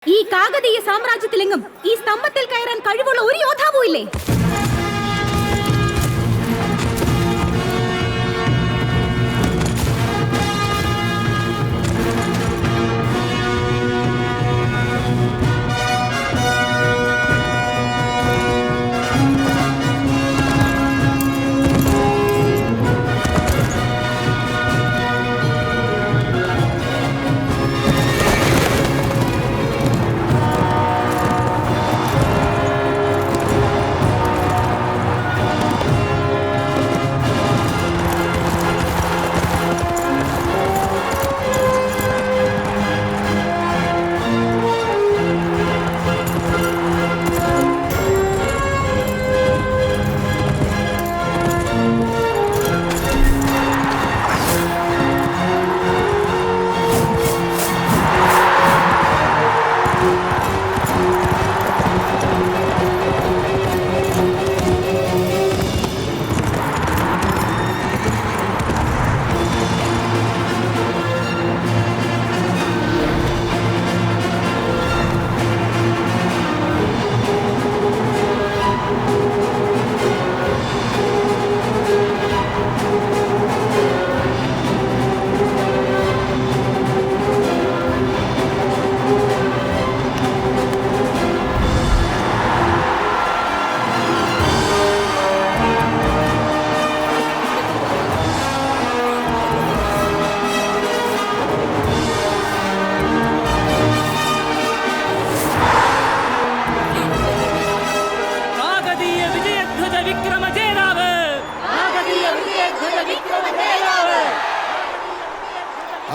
ഈ കാകതീയ സാമ്രാജ്യത്തിലെങ്ങും ഈ സ്തംഭത്തിൽ കയറാൻ കഴിവുള്ള ഒരു യോദ്ധാവും ഇല്ലേ?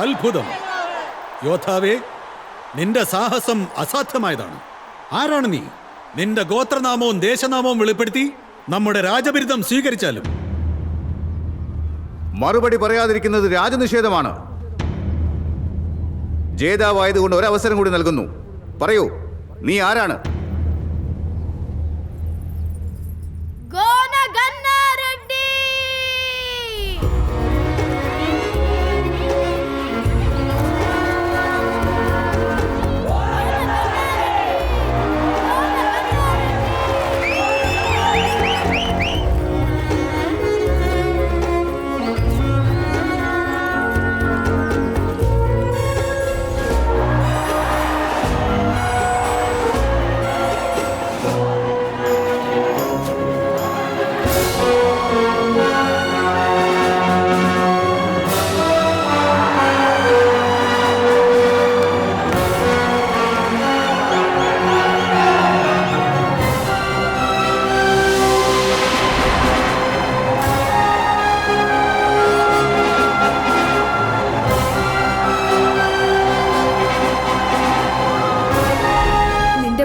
അത്ഭുതം യോദ്ധാവേ, നിന്റെ സാഹസം അസാധ്യമായതാണ്. ആരാണ് നീ? നിന്റെ ഗോത്രനാമവും ദേശനാമവും വെളിപ്പെടുത്തി നമ്മുടെ രാജബിരുദം സ്വീകരിച്ചാലും മറുപടി പറയാതിരിക്കുന്നത് രാജനിഷേധമാണ്. ജേതാവായതുകൊണ്ട് ഒരവസരം കൂടി നൽകുന്നു. പറയൂ, നീ ആരാണ്?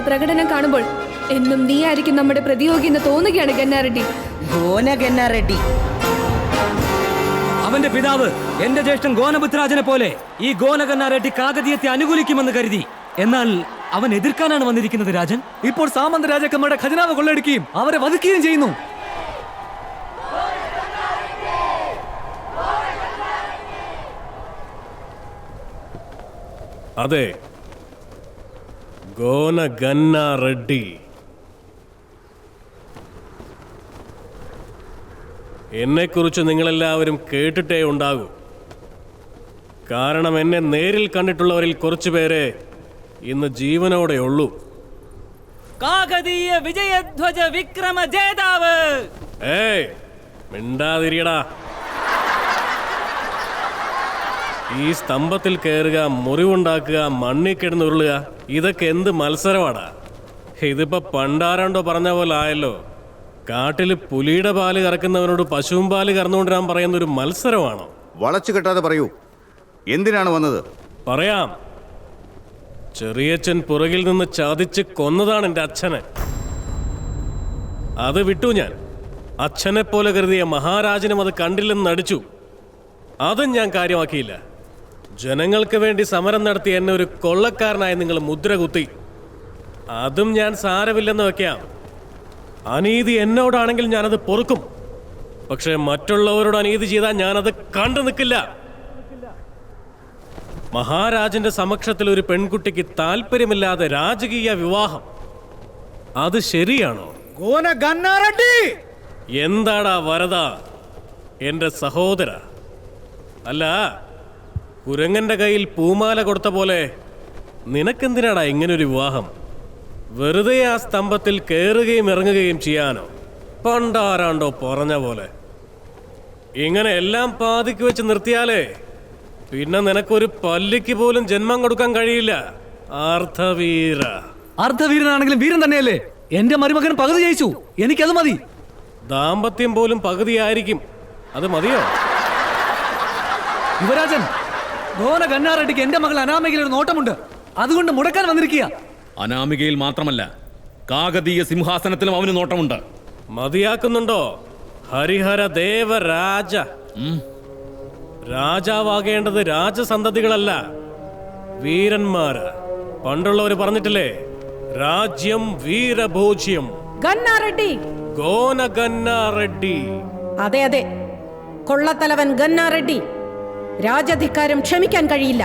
പ്രകടനം കാണുമ്പോൾ എന്നും നീയായിരിക്കും നമ്മുടെ പ്രതിയോഗി എന്ന് തോന്നുകയാണ് ഗന്നാറെഡ്ഡി. ഗോനഗന്നാറെഡ്ഡി അവന്റെ പിതാവ് എന്റെ ജ്യേഷ്ഠൻ ഗോനപുത്രാജനെ പോലെ ഈ ഗോനഗന്നാറെഡ്ഡി കാകതീയത്തെ അനുകൂലിക്കുമെന്ന് കരുതി. എന്നാൽ അവൻ എതിർക്കാനാണ് വന്നിരിക്കുന്നത് രാജൻ. ഇപ്പോൾ സാമന്ത രാജാക്കന്മാരുടെ ഖജനാവ് കൊള്ളയടിക്കുകയും അവരെ വധിക്കുകയും ചെയ്യുന്നു. അതെ, ഗോനഗന്നാറെഡ്ഡി. എന്നെക്കുറിച്ച് നിങ്ങളെല്ലാവരും കേട്ടിട്ടേ ഉണ്ടാകൂ. കാരണം എന്നെ നേരിൽ കണ്ടിട്ടുള്ളവരിൽ കുറച്ചുപേരെ ഇന്ന് ജീവനോടെ ഉള്ളൂ. കാകതീയ വിജയധ്വജ വിക്രമ ജേതാവ്. ഏയ്, മിണ്ടാതിരിയടാ. ഈ സ്തംഭത്തിൽ കയറുക, മുറിവുണ്ടാക്കുക, മണ്ണിൽ കിടന്നുരുളുക, ഇതൊക്കെ എന്ത് മത്സരമാടാ? ഇതിപ്പോ പണ്ടാരണ്ടോ പറഞ്ഞ പോലെ ആയല്ലോ. കാട്ടിൽ പുലിയുടെ പാല് കറക്കുന്നവനോട് പശുവും പാല് കറന്നുകൊണ്ടിരാൻ പറയുന്ന ഒരു മത്സരമാണോ? വളച്ചു കെട്ടാതെ പറയൂ, എന്തിനാണ് വന്നത്? പറയാം. ചെറിയച്ഛൻ പുറകിൽ നിന്ന് ചതിച്ച് കൊന്നതാണ് എൻ്റെ അച്ഛനെ. അത് വിട്ടു ഞാൻ. അച്ഛനെ പോലെ കരുതിയ മഹാരാജനും അത് കണ്ടില്ലെന്ന് നടിച്ചു. അതും ഞാൻ കാര്യമാക്കിയില്ല. ജനങ്ങൾക്ക് വേണ്ടി സമരം നടത്തി എന്നെ ഒരു കൊള്ളക്കാരനായി നിങ്ങൾ മുദ്ര കുത്തി. അതും ഞാൻ സാരമില്ലെന്ന് വെക്കാം. അനീതി എന്നോടാണെങ്കിൽ ഞാനത് പൊറുക്കും. പക്ഷെ മറ്റുള്ളവരോട് അനീതി ചെയ്താൽ ഞാനത് കണ്ടു നിൽക്കില്ല. മഹാരാജന്റെ സമക്ഷത്തിൽ ഒരു പെൺകുട്ടിക്ക് താല്പര്യമില്ലാതെ രാജകീയ വിവാഹം അത് ശരിയാണോ? എന്താടാ വരദ, എന്റെ സഹോദര? അല്ല, കുരങ്ങന്റെ കയ്യിൽ പൂമാല കൊടുത്ത പോലെ നിനക്കെന്തിനാടാ ഇങ്ങനൊരു വിവാഹം? വെറുതെ ആ സ്തംഭത്തിൽ കയറുകയും ഇറങ്ങുകയും ചെയ്യാനോ? പണ്ടാരാണ്ടോ പറഞ്ഞ പോലെ ഇങ്ങനെ എല്ലാം പാതിക്ക് വെച്ച് നിർത്തിയാലേ പിന്നെ നിനക്കൊരു പല്ലിക്ക് പോലും ജന്മം കൊടുക്കാൻ കഴിയില്ല. അർദ്ധവീര. അർദ്ധവീരനാണെങ്കിലും വീരൻ തന്നെയല്ലേ? എന്റെ മരുമകൻ പകുതി ജയിച്ചു, എനിക്കത് മതി. ദാമ്പത്യം പോലും പകുതിയായിരിക്കും, അത് മതിയോ? യുവരാജൻ, ഗോന ഗന്നാറെഡ്ഡിക്ക് എന്റെ മകൾ അനാമികയിൽ ഒരു നോട്ടമുണ്ട്, അതുകൊണ്ട് മുടക്കാൻ വന്നിരിക്കുക. അനാമികയിൽ മാത്രമല്ല, കാകതീയ സിംഹാസനത്തിലും അവന് നോട്ടമുണ്ട്. മതിയാക്കുന്നുണ്ടോ? ഹരിഹര ദേവരാജ. രാജാവാകേണ്ടത് രാജസന്തതികളല്ല, വീരന്മാര്. പണ്ടുള്ളവര് പറഞ്ഞിട്ടില്ലേ, രാജ്യം വീരഭോജ്യം. ഗന്നാറെഡ്ഡി. ഗോന ഗന്നാറെഡ്ഡി. അതെ അതെ, കൊള്ളത്തലവൻ ഗന്നാറെഡ്ഡി. രാജധികാരം ക്ഷമിക്കാൻ കഴിയില്ല.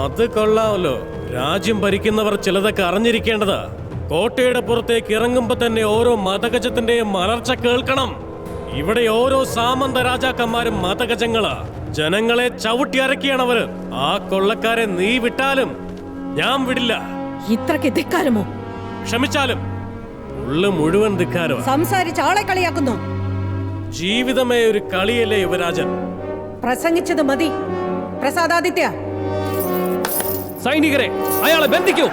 അത് കൊള്ളാമല്ലോ. രാജ്യം ഭരിക്കുന്നവർ ചിലതൊക്കെ അറിഞ്ഞിരിക്കേണ്ടതാ. കോട്ടയുടെ പുറത്തേക്ക് ഇറങ്ങുമ്പോ തന്നെ ഓരോ മതഗജത്തിന്റെയും മലർച്ച കേൾക്കണം. ഇവിടെ ഓരോ സാമന്ത രാജാക്കന്മാരും മതഗജങ്ങളാ. ജനങ്ങളെ ചവിട്ടി അരക്കിയാണവര്. ആ കൊള്ളക്കാരെ നീ വിട്ടാലും ഞാൻ വിടില്ല. ഇത്രയ്ക്ക് ധിക്കാരമോ? ക്ഷമിച്ചാലും ഉള്ളു മുഴുവൻ ധിക്കാരോ. സംസാരിച്ച് ആളെ കളിയാക്കുന്നു. ജീവിതമേ ഒരു കളിയല്ലേ യുവരാജൻ? പ്രസംഗിച്ചത് മതി. പ്രസാദാദിത്യ, സൈനികരെ, അയാളെ ബന്ധിക്കൂ.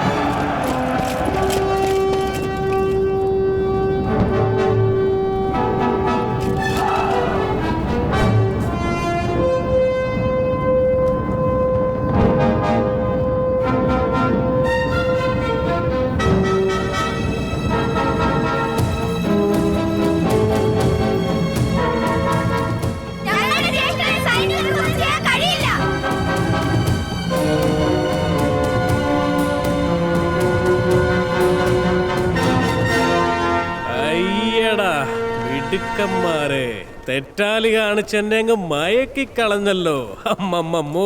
മിടുക്കന്മാരെ, തെറ്റാലി കാണിച്ചെന്നെ അങ്ങ് മയക്കിക്കളഞ്ഞല്ലോ. അമ്മമ്മോ,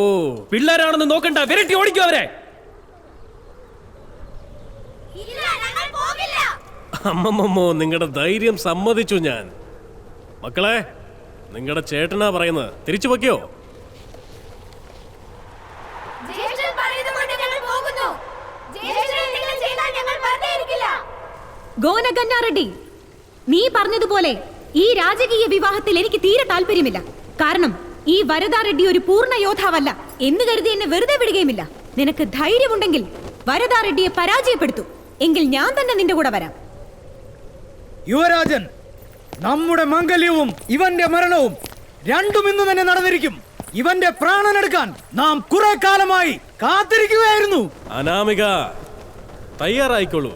പിള്ളേരാണെന്ന് നോക്കണ്ട, വിരട്ടി ഓടിക്കോ അവരെ. അമ്മമ്മോ, നിങ്ങളുടെ ധൈര്യം സമ്മതിച്ചു ഞാൻ. മക്കളെ, നിങ്ങളുടെ ചേട്ടനാ പറയുന്നത്, തിരിച്ചു വയ്ക്കോ. ഗോന ഗന്നാറെഡ്ഡി, നീ പറഞ്ഞതുപോലെ ഈ രാജകീയ വിവാഹത്തിൽ എനിക്ക് തീരെ താല്പര്യമില്ല. കാരണം ഈ വരദാ റെഡ്ഡി ഒരു പൂർണ്ണ യോദ്ധാവല്ല എന്ന് കരുതി എന്നെ വെറുതെ വിടുകയുമില്ല. നിനക്ക് ധൈര്യമുണ്ടെങ്കിൽ വരദാ റെഡ്ഡിയെ പരാജയപ്പെടുത്തു. എങ്കിൽ ഞാൻ തന്നെ നിന്റെ കൂടെ വരാം. യുവരാജൻ, നമ്മുടെ മംഗല്യവും ഇവന്റെ മരണവും രണ്ടും ഇന്ന് തന്നെ നടന്നിരിക്കും. ഇവന്റെ പ്രാണനെടുക്കാൻ നാം കുറെ കാലമായി കാത്തിരിക്കുകയായിരുന്നു. അനാമിക, തയ്യാറായിക്കോളൂ.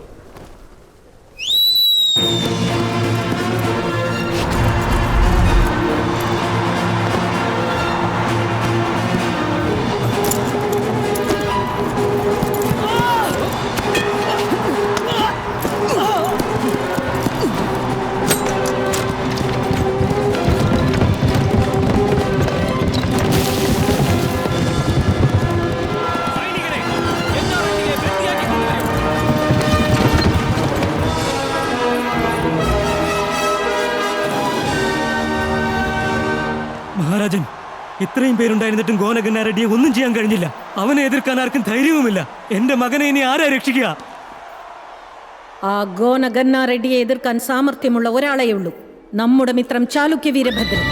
മഹാരാജൻ, ഇത്രയും പേരുണ്ടായിരുന്നിട്ടും ഗോന ഗന്നാറെഡ്ഡിയെ ഒന്നും ചെയ്യാൻ കഴിഞ്ഞില്ല. അവനെ എതിർക്കാൻ ആർക്കും ധൈര്യവുമില്ല. എന്റെ മകനെ ഇനി ആരാ രക്ഷിക്കുക? ആ ഗോന ഗന്നാറെഡ്ഡിയെ എതിർക്കാൻ സാമർഥ്യമുള്ള ഒരാളെയുള്ളൂ, നമ്മുടെ മിത്രം ചാലുക്യ വീരഭദ്രൻ.